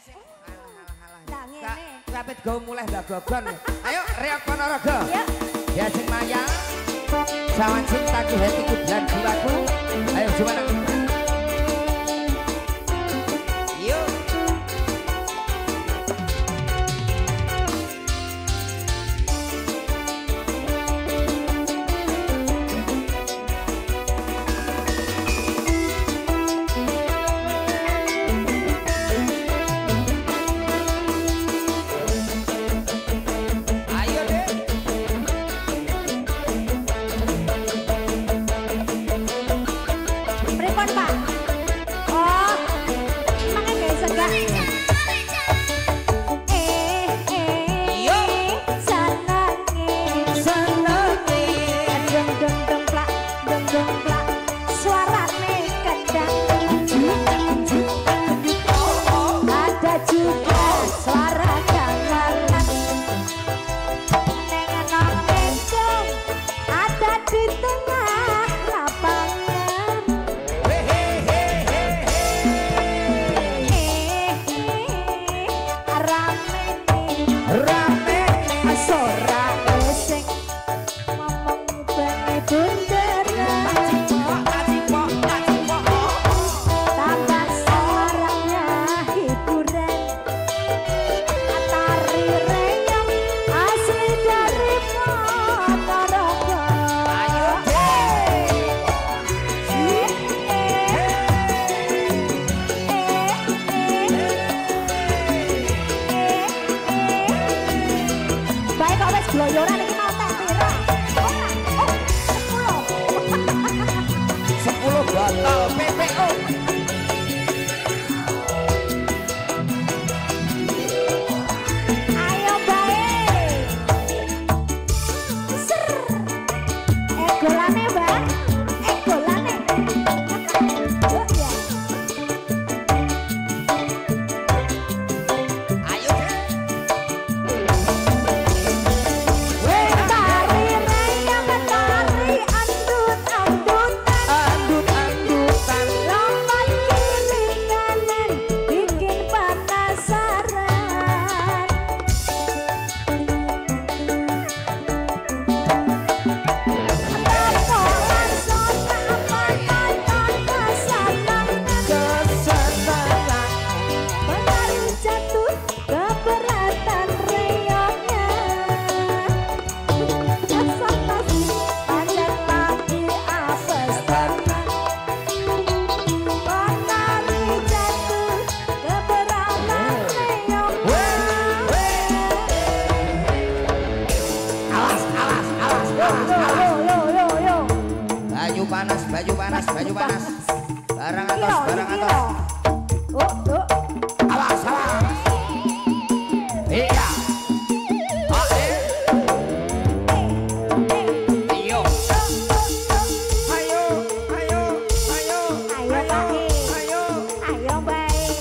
Nah ngene. Kapit go mulai mbak gogon. Ayo reok Ponorogo. Ya sing mayang. Sawan cintaku hatiku dan jiwaku. Ayo gimana? Yuk. Gloyoran iki mau tak pira? Ora. Oh, 10. 10 botol PPO. Ayo bae. Ser. Golane, Mbak. Golane. Oh ya. Baju panas. Barang atas. Awas. Iya. Ayo, baik.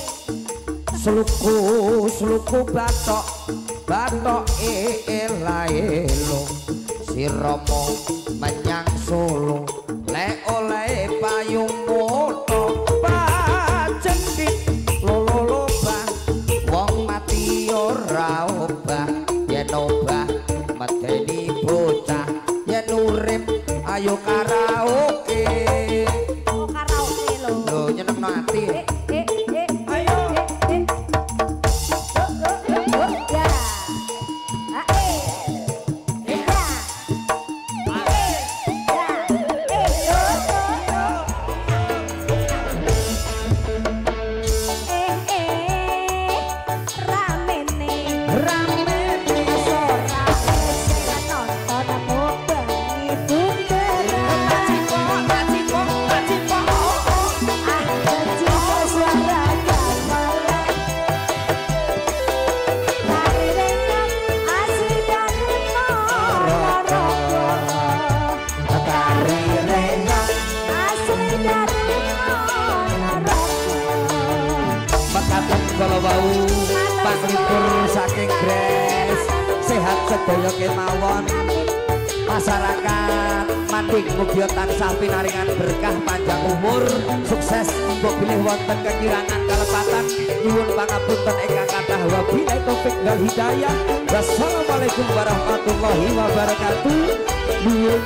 Sluku batok elaelo. Si Romo menyang Solo. Le oleh payung moto pacendhit lololoba wong mati ora obah yen obah medeni bocah yen urip ayo karaoke lho nyenengno ati ayo ya kalau bau panglipur saking Gres sehat sedaya kemawon masyarakat manding mugia tansah pinaringan berkah panjang umur sukses mbok pilih wonten kekirangan kalepatan nyuwun pangapunten ingkang kathah wabillahi taufik wal hidayah. Wassalamualaikum warahmatullahi wabarakatuh. Nuwun.